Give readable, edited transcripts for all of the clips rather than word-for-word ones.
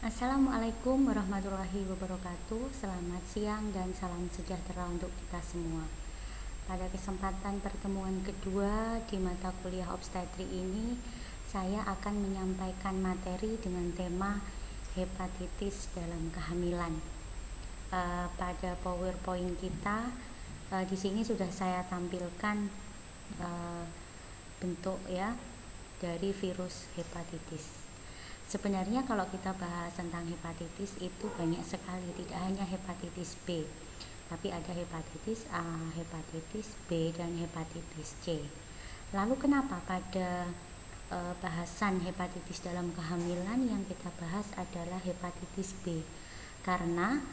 Assalamualaikum warahmatullahi wabarakatuh. Selamat siang dan salam sejahtera untuk kita semua. Pada kesempatan pertemuan kedua di mata kuliah obstetri ini, saya akan menyampaikan materi dengan tema hepatitis dalam kehamilan. Pada PowerPoint kita di sini sudah saya tampilkan bentuk ya dari virus hepatitis. Sebenarnya kalau kita bahas tentang hepatitis itu banyak sekali, tidak hanya hepatitis B, tapi ada hepatitis A, hepatitis B, dan hepatitis C. Lalu kenapa pada bahasan hepatitis dalam kehamilan yang kita bahas adalah hepatitis B? Karena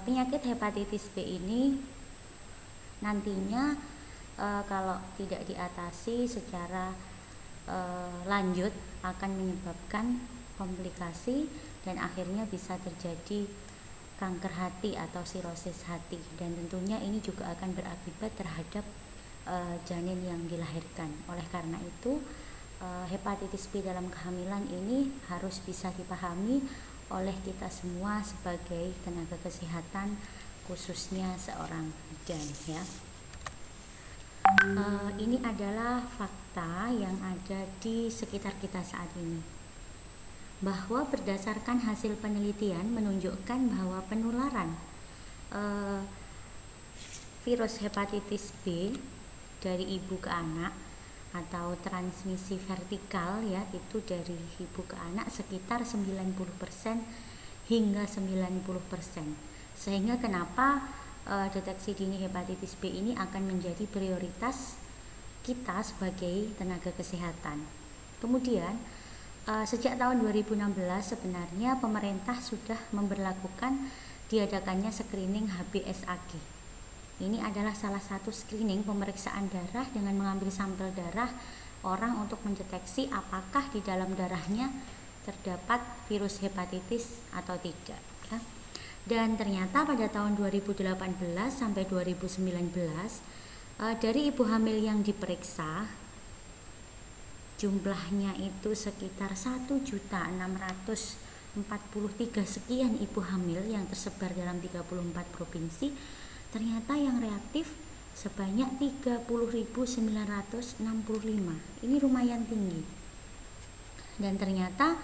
penyakit hepatitis B ini nantinya kalau tidak diatasi secara lanjut akan menyebabkan komplikasi dan akhirnya bisa terjadi kanker hati atau sirosis hati, dan tentunya ini juga akan berakibat terhadap janin yang dilahirkan. Oleh karena itu hepatitis B dalam kehamilan ini harus bisa dipahami oleh kita semua sebagai tenaga kesehatan, khususnya seorang bidan ya. Ini adalah fakta yang ada di sekitar kita saat ini, bahwa berdasarkan hasil penelitian menunjukkan bahwa penularan virus hepatitis B dari ibu ke anak atau transmisi vertikal ya, itu dari ibu ke anak sekitar 90% hingga 90%. Sehingga kenapa deteksi dini hepatitis B ini akan menjadi prioritas kita sebagai tenaga kesehatan. Kemudian sejak tahun 2016 sebenarnya pemerintah sudah memberlakukan diadakannya screening HBsAg. Ini adalah salah satu screening pemeriksaan darah dengan mengambil sampel darah orang untuk mendeteksi apakah di dalam darahnya terdapat virus hepatitis atau tidak ya. Dan ternyata pada tahun 2018 sampai 2019 dari ibu hamil yang diperiksa jumlahnya itu sekitar 1.643 sekian ibu hamil yang tersebar dalam 34 provinsi. Ternyata yang reaktif sebanyak 30.965. Ini lumayan tinggi. Dan ternyata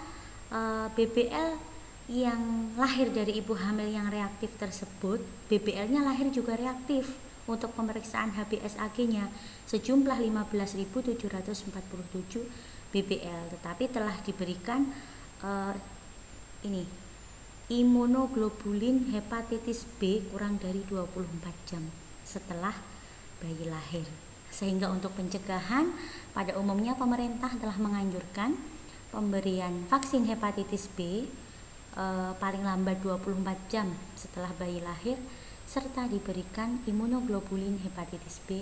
BBL yang lahir dari ibu hamil yang reaktif tersebut, BBL-nya lahir juga reaktif untuk pemeriksaan HBsAg-nya sejumlah 15.747 BBL, tetapi telah diberikan imunoglobulin hepatitis B kurang dari 24 jam setelah bayi lahir. Sehingga untuk pencegahan, pada umumnya pemerintah telah menganjurkan pemberian vaksin hepatitis B paling lambat 24 jam setelah bayi lahir, serta diberikan imunoglobulin hepatitis B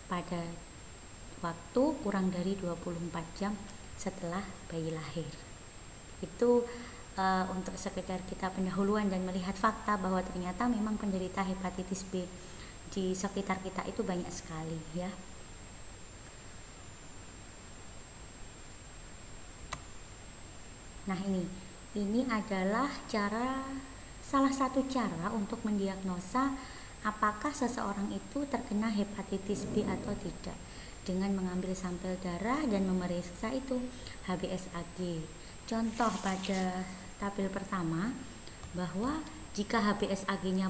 pada waktu kurang dari 24 jam setelah bayi lahir. Itu untuk sekedar kita pendahuluan dan melihat fakta bahwa ternyata memang penderita hepatitis B di sekitar kita itu banyak sekali ya. Nah, ini adalah salah satu cara untuk mendiagnosa apakah seseorang itu terkena hepatitis B atau tidak, dengan mengambil sampel darah dan memeriksa itu HBsAg. Contoh pada tabel pertama, bahwa jika HBsAg-nya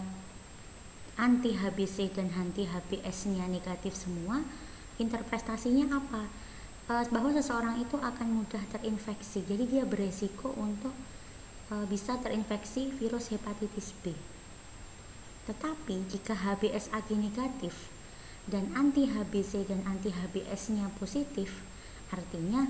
anti HBc dan anti HBs-nya negatif semua, interpretasinya apa? Bahwa seseorang itu akan mudah terinfeksi, jadi dia beresiko untuk bisa terinfeksi virus hepatitis B. Tetapi jika HBsAg negatif dan anti HBc dan anti HBs-nya positif, artinya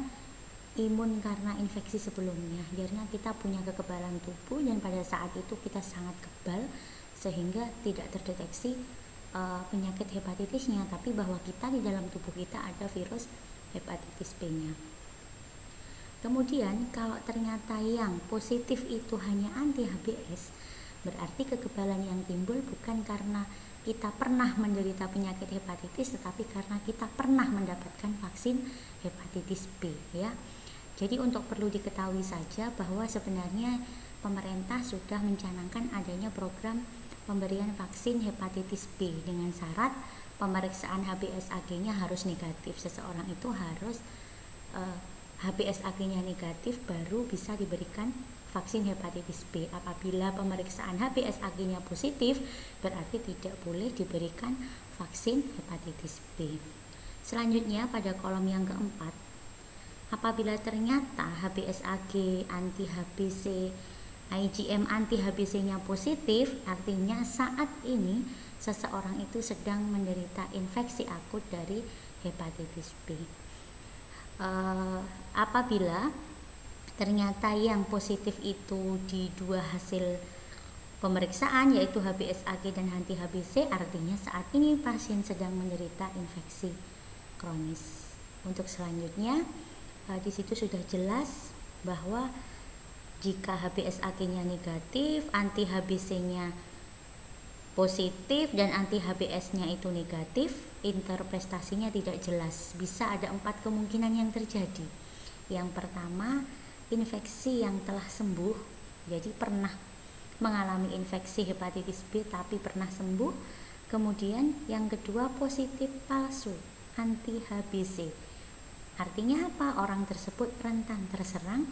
imun karena infeksi sebelumnya, karena kita punya kekebalan tubuh dan pada saat itu kita sangat kebal sehingga tidak terdeteksi penyakit hepatitisnya, tapi bahwa kita di dalam tubuh kita ada virus hepatitis B-nya. Kemudian kalau ternyata yang positif itu hanya anti HBs, berarti kekebalan yang timbul bukan karena kita pernah menderita penyakit hepatitis, tetapi karena kita pernah mendapatkan vaksin hepatitis B ya. Jadi untuk perlu diketahui saja bahwa sebenarnya pemerintah sudah mencanangkan adanya program pemberian vaksin hepatitis B dengan syarat pemeriksaan HBsAg-nya harus negatif. Seseorang itu harus HBsAg-nya negatif baru bisa diberikan vaksin hepatitis B. Apabila pemeriksaan HBsAg-nya positif, berarti tidak boleh diberikan vaksin hepatitis B. Selanjutnya pada kolom yang keempat, apabila ternyata HBsAg anti HBc, IgM anti HBc-nya positif, artinya saat ini seseorang itu sedang menderita infeksi akut dari hepatitis B. Apabila ternyata yang positif itu di dua hasil pemeriksaan, yaitu HBsAg dan anti HBc, artinya saat ini pasien sedang menderita infeksi kronis. Untuk selanjutnya, di situ sudah jelas bahwa jika HBsAg-nya negatif, anti HBc-nya positif dan anti HBs-nya itu negatif, interpretasinya tidak jelas. Bisa ada 4 kemungkinan yang terjadi. Yang pertama, infeksi yang telah sembuh, jadi pernah mengalami infeksi hepatitis B tapi pernah sembuh. Kemudian yang kedua, positif palsu anti HBc. Artinya apa? Orang tersebut rentan terserang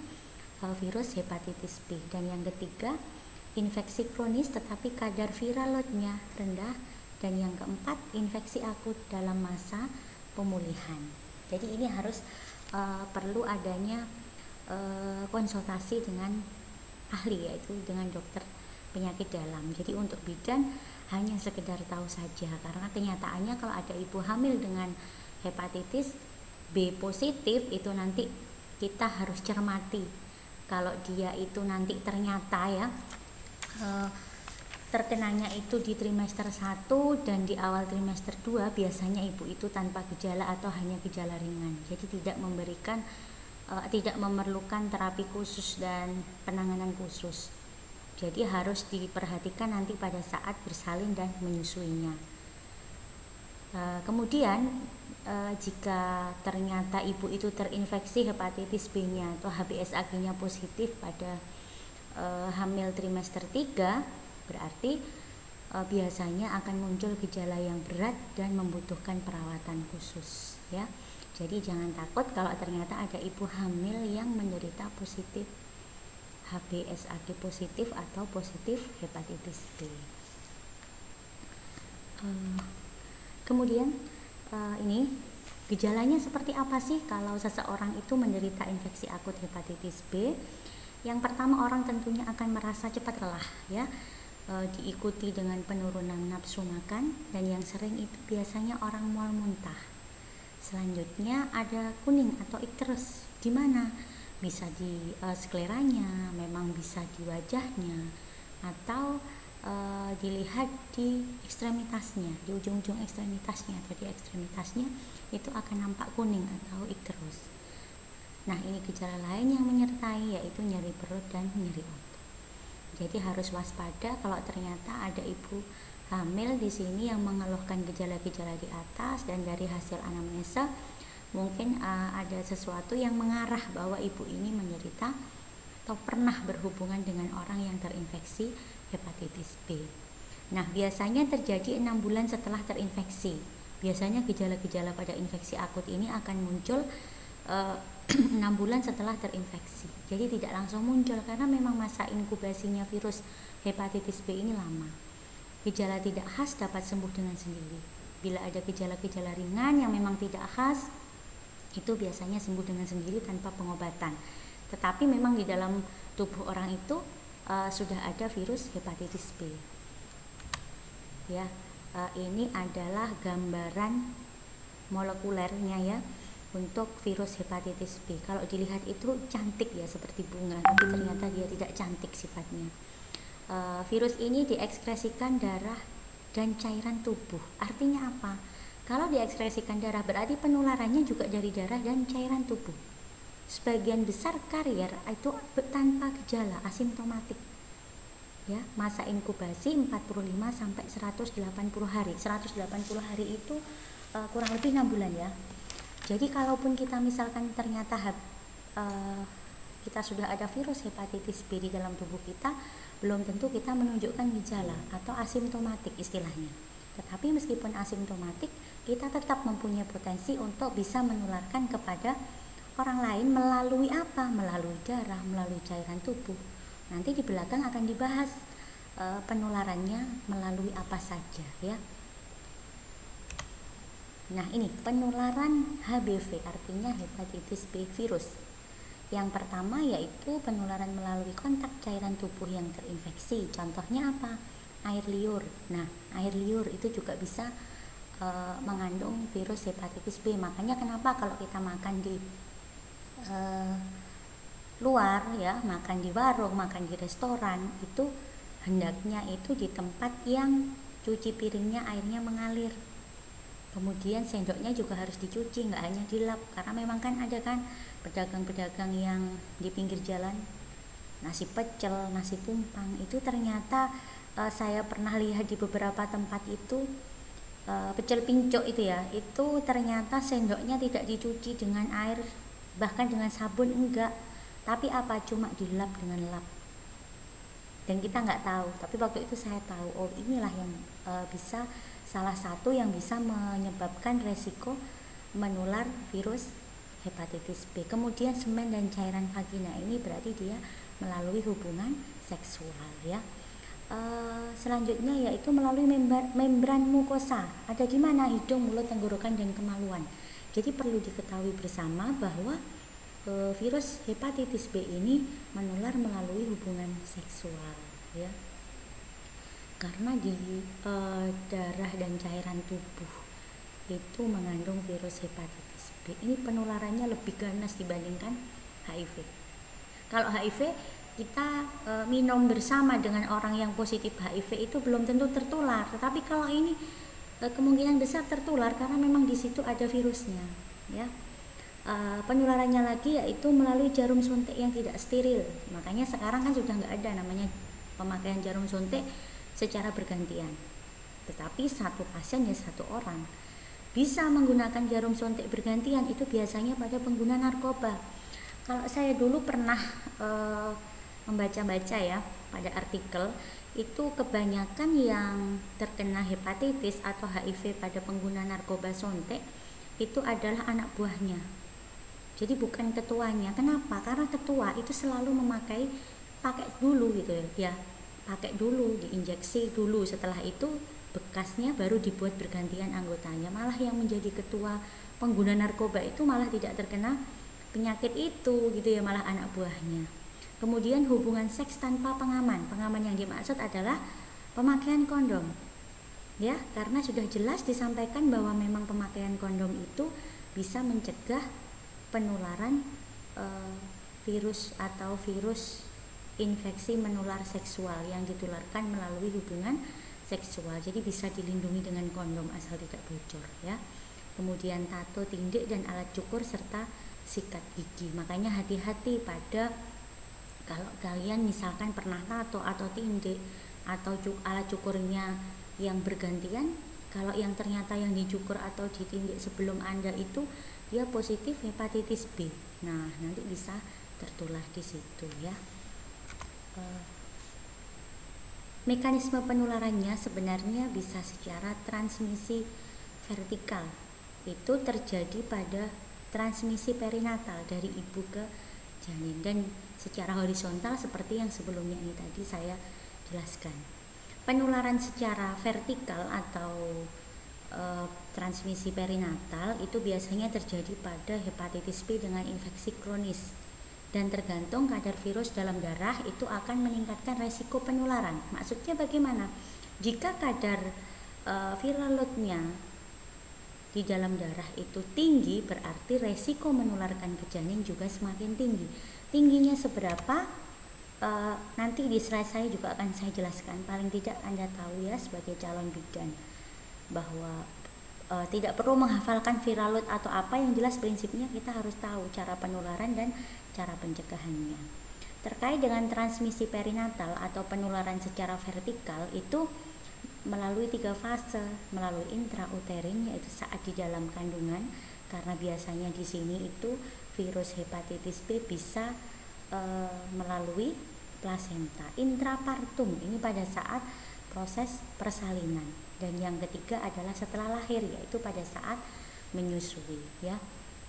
virus hepatitis B. Dan yang ketiga, infeksi kronis tetapi kadar viral loadnya rendah. Dan yang keempat, infeksi akut dalam masa pemulihan. Jadi ini harus perlu adanya konsultasi dengan ahli, yaitu dengan dokter penyakit dalam. Jadi untuk bidan hanya sekedar tahu saja, karena kenyataannya kalau ada ibu hamil dengan hepatitis B positif, itu nanti kita harus cermati. Kalau dia itu nanti ternyata terkenanya itu di trimester 1 dan di awal trimester 2, biasanya ibu itu tanpa gejala atau hanya gejala ringan. Jadi tidak memerlukan terapi khusus dan penanganan khusus. Jadi harus diperhatikan nanti pada saat bersalin dan menyusuinya. Kemudian jika ternyata ibu itu terinfeksi hepatitis B-nya atau HBsAg-nya positif pada hamil trimester 3, berarti biasanya akan muncul gejala yang berat dan membutuhkan perawatan khusus, ya. Jadi jangan takut kalau ternyata ada ibu hamil yang menderita positif HBsAg positif atau positif hepatitis B. Kemudian ini gejalanya seperti apa sih kalau seseorang itu menderita infeksi akut hepatitis B? Yang pertama, orang tentunya akan merasa cepat lelah, ya, diikuti dengan penurunan nafsu makan, dan yang sering itu biasanya orang mual muntah. Selanjutnya ada kuning atau icterus, di mana bisa di skleranya, memang bisa di wajahnya, atau dilihat di ekstremitasnya, di ujung-ujung ekstremitasnya atau di ekstremitasnya itu akan nampak kuning atau icterus. Nah, ini gejala lain yang menyertai, yaitu nyeri perut dan nyeri otot. Jadi harus waspada kalau ternyata ada ibu hamil di sini yang mengeluhkan gejala-gejala di atas, dan dari hasil anamnesa mungkin ada sesuatu yang mengarah bahwa ibu ini menderita atau pernah berhubungan dengan orang yang terinfeksi hepatitis B. Nah, biasanya terjadi 6 bulan setelah terinfeksi. Biasanya gejala-gejala pada infeksi akut ini akan muncul 6 bulan setelah terinfeksi. Jadi tidak langsung muncul karena memang masa inkubasinya virus hepatitis B ini lama. Gejala tidak khas dapat sembuh dengan sendiri. Bila ada gejala-gejala ringan yang memang tidak khas, itu biasanya sembuh dengan sendiri tanpa pengobatan. Tetapi memang di dalam tubuh orang itu sudah ada virus hepatitis B. Ya, ini adalah gambaran molekulernya, ya, untuk virus hepatitis B. Kalau dilihat itu cantik, ya, seperti bunga, tapi ternyata dia tidak cantik sifatnya. Virus ini diekskresikan darah dan cairan tubuh. Artinya apa? Kalau diekskresikan darah berarti penularannya juga dari darah dan cairan tubuh. Sebagian besar karier itu tanpa gejala, asimptomatik. Ya, masa inkubasi 45 sampai 180 hari. 180 hari itu kurang lebih 6 bulan, ya. Jadi kalaupun kita misalkan ternyata uh, kita sudah ada virus hepatitis B di dalam tubuh kita, belum tentu kita menunjukkan gejala atau asimptomatik istilahnya. Tetapi meskipun asimptomatik, kita tetap mempunyai potensi untuk bisa menularkan kepada orang lain melalui apa? Melalui darah, melalui cairan tubuh. Nanti di belakang akan dibahas penularannya melalui apa saja ya. Nah, ini penularan HBV artinya hepatitis B virus. Yang pertama yaitu penularan melalui kontak cairan tubuh yang terinfeksi. Contohnya apa? Air liur. Nah, air liur itu juga bisa mengandung virus hepatitis B. Makanya kenapa kalau kita makan di luar ya, makan di warung, makan di restoran, itu hendaknya itu di tempat yang cuci piringnya airnya mengalir. Kemudian sendoknya juga harus dicuci, nggak hanya dilap, karena memang kan ada kan pedagang-pedagang yang di pinggir jalan nasi pecel, nasi tumpang itu ternyata saya pernah lihat di beberapa tempat itu pecel pincuk itu ya, itu ternyata sendoknya tidak dicuci dengan air, bahkan dengan sabun enggak, tapi apa, cuma dilap dengan lap. Dan kita nggak tahu, tapi waktu itu saya tahu, oh inilah yang bisa salah satu yang bisa menyebabkan resiko menular virus hepatitis B. Kemudian semen dan cairan vagina ini berarti dia melalui hubungan seksual ya. Selanjutnya yaitu melalui membran mukosa. Ada di mana? Hidung, mulut, tenggorokan, dan kemaluan. Jadi perlu diketahui bersama bahwa virus hepatitis B ini menular melalui hubungan seksual ya, karena di darah dan cairan tubuh itu mengandung virus hepatitis B. Ini penularannya lebih ganas dibandingkan HIV. Kalau HIV kita minum bersama dengan orang yang positif HIV itu belum tentu tertular, tetapi kalau ini kemungkinan besar tertular karena memang di situ ada virusnya ya. Penularannya lagi yaitu melalui jarum suntik yang tidak steril. Makanya sekarang kan sudah nggak ada namanya pemakaian jarum suntik secara bergantian. Tetapi satu pasien ya satu orang bisa menggunakan jarum suntik bergantian, itu biasanya pada pengguna narkoba. Kalau saya dulu pernah membaca-baca ya pada artikel, itu kebanyakan yang terkena hepatitis atau HIV pada pengguna narkoba suntik itu adalah anak buahnya. Jadi bukan ketuanya. Kenapa? Karena ketua itu selalu pakai dulu gitu ya. Pakai dulu, diinjeksi dulu. Setelah itu bekasnya baru dibuat bergantian anggotanya. Malah yang menjadi ketua pengguna narkoba itu malah tidak terkena penyakit itu gitu ya, malah anak buahnya. Kemudian hubungan seks tanpa pengaman. Pengaman yang dimaksud adalah pemakaian kondom. Ya, karena sudah jelas disampaikan bahwa memang pemakaian kondom itu bisa mencegah penularan virus atau virus infeksi menular seksual yang ditularkan melalui hubungan seksual. Jadi bisa dilindungi dengan kondom asal tidak bocor ya. Kemudian tato, tindik, dan alat cukur serta sikat gigi. Makanya hati-hati pada kalau kalian misalkan pernah tato atau tindik atau alat cukurnya yang bergantian, kalau yang ternyata yang dicukur atau ditindik sebelum Anda itu dia positif hepatitis B, nah nanti bisa tertular di situ ya. Mekanisme penularannya sebenarnya bisa secara transmisi vertikal, itu terjadi pada transmisi perinatal dari ibu ke janin, dan secara horizontal seperti yang sebelumnya ini tadi saya jelaskan. Penularan secara vertikal atau transmisi perinatal itu biasanya terjadi pada hepatitis B dengan infeksi kronis, dan tergantung kadar virus dalam darah itu akan meningkatkan resiko penularan. Maksudnya bagaimana? Jika kadar viral loadnya di dalam darah itu tinggi, berarti resiko menularkan ke janin juga semakin tinggi. Tingginya seberapa? Nanti di slide saya juga akan saya jelaskan. Paling tidak Anda tahu ya sebagai calon bidan bahwa tidak perlu menghafalkan viral load atau apa, yang jelas prinsipnya kita harus tahu cara penularan dan cara pencegahannya. Terkait dengan transmisi perinatal atau penularan secara vertikal itu melalui 3 fase, melalui intrauterin yaitu saat di dalam kandungan, karena biasanya di sini itu virus hepatitis B bisa melalui plasenta intrapartum, ini pada saat proses persalinan. Dan yang ketiga adalah setelah lahir, yaitu pada saat menyusui ya.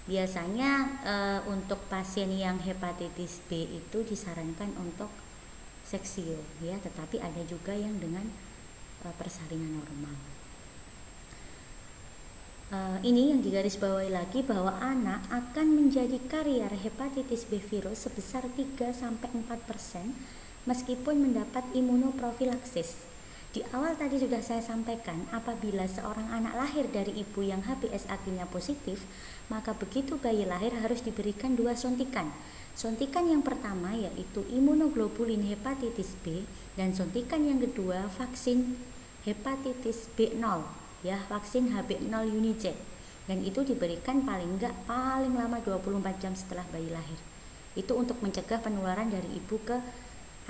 Biasanya untuk pasien yang hepatitis B itu disarankan untuk seksio ya, tetapi ada juga yang dengan persalinan normal. Ini yang digarisbawahi lagi bahwa anak akan menjadi karier hepatitis B virus sebesar 3-4% meskipun mendapat imunoprofilaksis. Di awal tadi sudah saya sampaikan, apabila seorang anak lahir dari ibu yang HBsAg-nya positif, maka begitu bayi lahir harus diberikan 2 suntikan. Suntikan yang pertama yaitu imunoglobulin hepatitis B, dan suntikan yang kedua vaksin hepatitis B0 ya, vaksin HB0 Unijet, dan itu diberikan paling lama 24 jam setelah bayi lahir. Itu untuk mencegah penularan dari ibu ke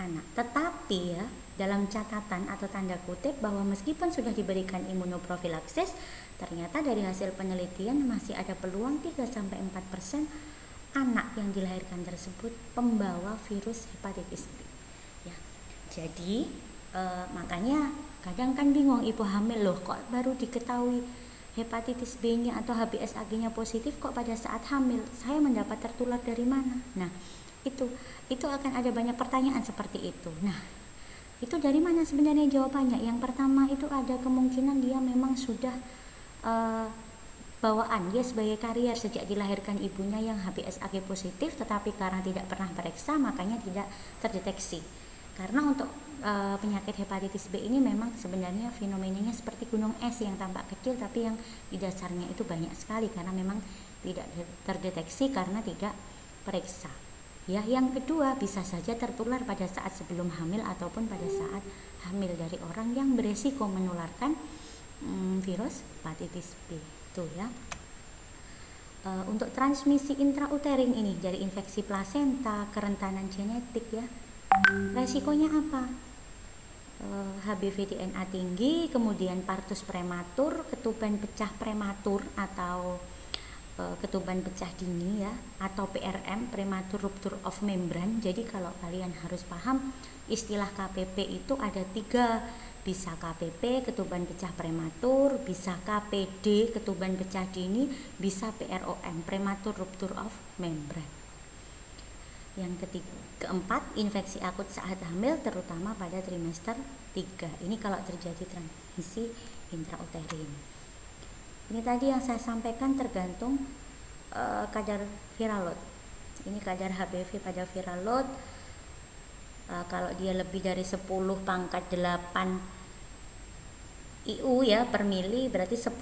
anak. Tetapi ya, dalam catatan atau tanda kutip bahwa meskipun sudah diberikan imunoprofilaksis, ternyata dari hasil penelitian masih ada peluang 3-4% anak yang dilahirkan tersebut pembawa virus hepatitis B ya. Jadi makanya kadang kan bingung ibu hamil, loh kok baru diketahui hepatitis B-nya atau HBsAg-nya positif kok pada saat hamil, saya mendapat tertular dari mana? Nah, itu akan ada banyak pertanyaan seperti itu. Nah, itu dari mana sebenarnya jawabannya? Yang pertama itu ada kemungkinan dia memang sudah bawaan, dia sebagai karier sejak dilahirkan ibunya yang HBsAg positif, tetapi karena tidak pernah periksa makanya tidak terdeteksi. Karena untuk penyakit hepatitis B ini memang sebenarnya fenomenanya seperti gunung es yang tampak kecil tapi yang di dasarnya itu banyak sekali, karena memang tidak terdeteksi karena tidak periksa. Ya, yang kedua bisa saja tertular pada saat sebelum hamil ataupun pada saat hamil dari orang yang beresiko menularkan virus hepatitis B itu ya. Untuk transmisi intrauterin ini dari infeksi plasenta, kerentanan genetik ya. Resikonya apa? HBV DNA tinggi, kemudian partus prematur, ketuban pecah prematur atau ketuban pecah dini ya, atau PRM, prematur rupture of membrane. Jadi kalau kalian harus paham istilah KPP itu ada 3, bisa KPP ketuban pecah prematur, bisa KPD ketuban pecah dini, bisa PROM prematur rupture of membrane. Yang keempat, infeksi akut saat hamil terutama pada trimester 3. Ini kalau terjadi transmisi intrauterin. Ini tadi yang saya sampaikan tergantung kadar viral load. Ini kadar HBV pada viral load. Kalau dia lebih dari 10 pangkat 8 IU ya per mili, berarti 10%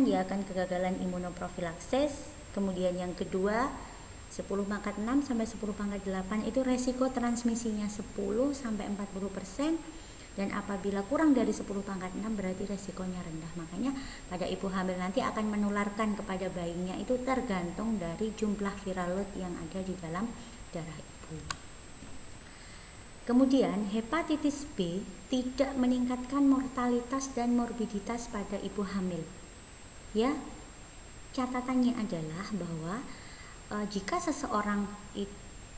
dia akan kegagalan imunoprofilaksis. Kemudian yang kedua 10 pangkat 6 sampai 10 pangkat 8 itu resiko transmisinya 10 sampai 40%. Dan apabila kurang dari 10 pangkat 6 berarti resikonya rendah. Makanya pada ibu hamil nanti akan menularkan kepada bayinya itu tergantung dari jumlah viral load yang ada di dalam darah ibu. Kemudian hepatitis B tidak meningkatkan mortalitas dan morbiditas pada ibu hamil. Ya, catatannya adalah bahwa jika seseorang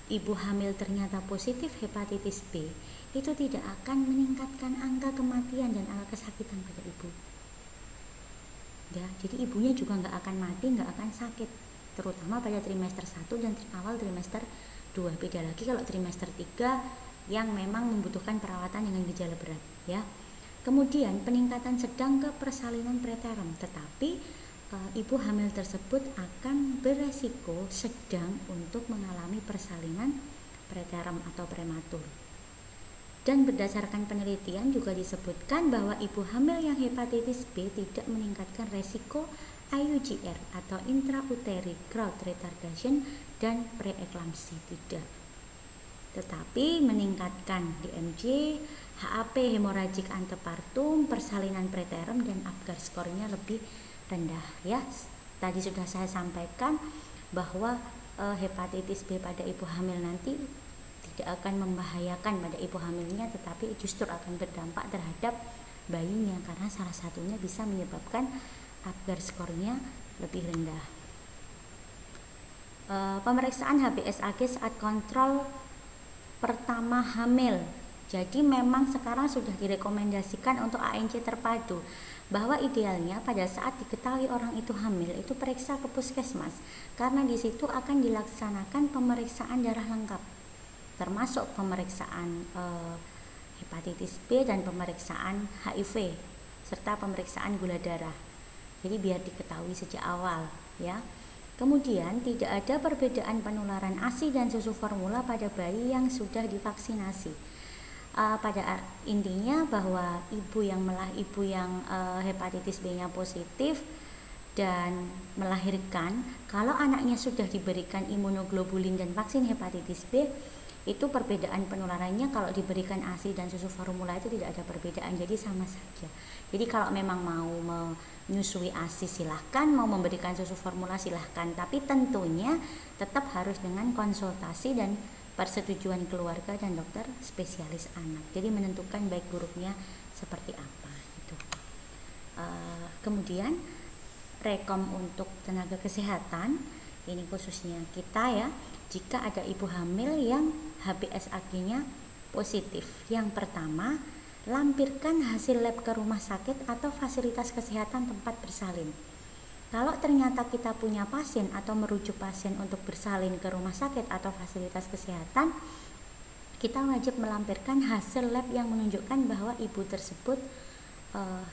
ibu hamil ternyata positif hepatitis B, itu tidak akan meningkatkan angka kematian dan angka kesakitan pada ibu. Ya, jadi ibunya juga nggak akan mati, nggak akan sakit, terutama pada trimester 1 dan awal trimester 2. Beda lagi kalau trimester 3 yang memang membutuhkan perawatan dengan gejala berat. Ya. Kemudian peningkatan sedang ke persalinan preterm, tetapi ibu hamil tersebut akan beresiko sedang untuk mengalami persalinan preterm atau prematur. Dan berdasarkan penelitian juga disebutkan bahwa ibu hamil yang hepatitis B tidak meningkatkan resiko IUGR atau intrauterine growth retardation dan preeklamsi, tidak. Tetapi meningkatkan DMJ, HAP hemoragik antepartum, persalinan preterm, dan Apgar skornya lebih rendah ya. Tadi sudah saya sampaikan bahwa hepatitis B pada ibu hamil nanti tidak akan membahayakan pada ibu hamilnya, tetapi justru akan berdampak terhadap bayinya karena salah satunya bisa menyebabkan Apgar skornya lebih rendah. Pemeriksaan HbSAg saat kontrol pertama hamil. Jadi memang sekarang sudah direkomendasikan untuk ANC terpadu, bahwa idealnya pada saat diketahui orang itu hamil itu periksa ke puskesmas, karena di situ akan dilaksanakan pemeriksaan darah lengkap, termasuk pemeriksaan hepatitis B dan pemeriksaan HIV serta pemeriksaan gula darah. Jadi biar diketahui sejak awal ya. Kemudian tidak ada perbedaan penularan ASI dan susu formula pada bayi yang sudah divaksinasi. Pada intinya bahwa ibu yang hepatitis B-nya positif dan melahirkan, kalau anaknya sudah diberikan imunoglobulin dan vaksin hepatitis B, itu perbedaan penularannya kalau diberikan ASI dan susu formula itu tidak ada perbedaan, jadi sama saja. Jadi kalau memang mau menyusui ASI silahkan, mau memberikan susu formula silahkan, tapi tentunya tetap harus dengan konsultasi dan persetujuan keluarga dan dokter spesialis anak. Jadi menentukan baik buruknya seperti apa gitu. Kemudian rekom untuk tenaga kesehatan, ini khususnya kita ya, jika ada ibu hamil yang HbSAg-nya positif, yang pertama, lampirkan hasil lab ke rumah sakit atau fasilitas kesehatan tempat bersalin. Kalau ternyata kita punya pasien atau merujuk pasien untuk bersalin ke rumah sakit atau fasilitas kesehatan, kita wajib melampirkan hasil lab yang menunjukkan bahwa ibu tersebut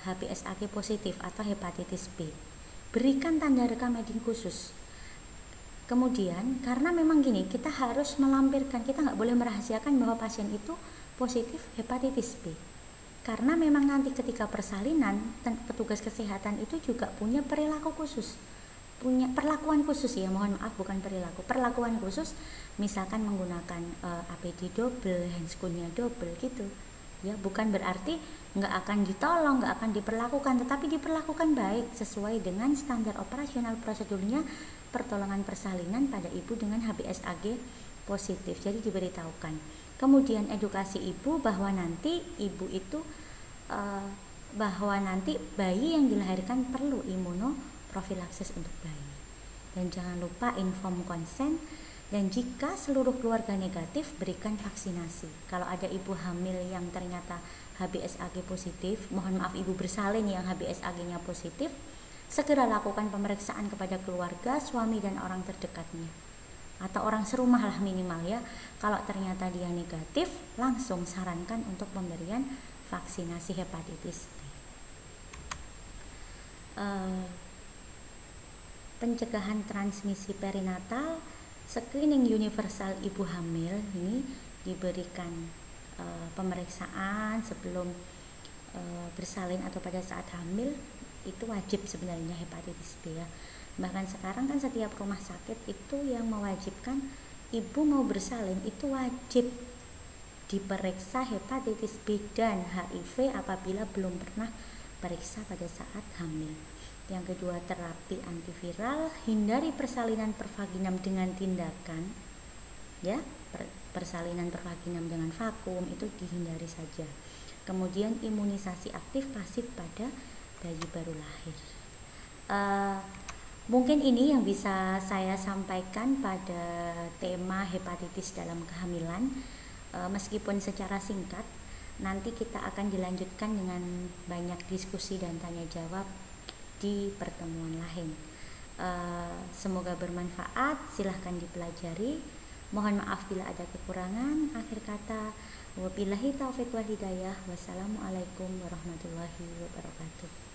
HbSAg positif atau hepatitis B. Berikan tanda rekam medis khusus. Kemudian karena memang gini, kita harus melampirkan, kita nggak boleh merahasiakan bahwa pasien itu positif hepatitis B, karena memang nanti ketika persalinan petugas kesehatan itu juga punya perilaku khusus, punya perlakuan khusus ya, mohon maaf bukan perilaku, perlakuan khusus, misalkan menggunakan APD double, handscoon-nya double gitu ya, bukan berarti nggak akan ditolong, nggak akan diperlakukan, tetapi diperlakukan baik sesuai dengan standar operasional prosedurnya pertolongan persalinan pada ibu dengan HbSAg positif. Jadi diberitahukan. Kemudian edukasi ibu bahwa nanti ibu itu bahwa nanti bayi yang dilahirkan perlu imunoprofilaksis untuk bayi. Dan jangan lupa inform konsen, dan jika seluruh keluarga negatif berikan vaksinasi. Kalau ada ibu hamil yang ternyata HbSAg positif, mohon maaf ibu bersalin yang HbSAg-nya positif, segera lakukan pemeriksaan kepada keluarga, suami dan orang terdekatnya atau orang serumah lah minimal ya. Kalau ternyata dia negatif, langsung sarankan untuk pemberian vaksinasi hepatitis B. Pencegahan transmisi perinatal, screening universal ibu hamil ini diberikan pemeriksaan sebelum bersalin atau pada saat hamil, itu wajib sebenarnya hepatitis B ya. Bahkan sekarang kan setiap rumah sakit itu yang mewajibkan ibu mau bersalin itu wajib diperiksa hepatitis B dan HIV apabila belum pernah periksa pada saat hamil. Yang kedua, terapi antiviral, hindari persalinan pervaginam dengan tindakan ya, persalinan pervaginam dengan vakum itu dihindari saja. Kemudian imunisasi aktif pasif pada bayi baru lahir. Mungkin ini yang bisa saya sampaikan pada tema hepatitis dalam kehamilan, meskipun secara singkat. Nanti kita akan dilanjutkan dengan banyak diskusi dan tanya jawab di pertemuan lain. Semoga bermanfaat, silahkan dipelajari. Mohon maaf bila ada kekurangan. Akhir kata, wabillahi taufiq wal hidayah. Wassalamualaikum warahmatullahi wabarakatuh.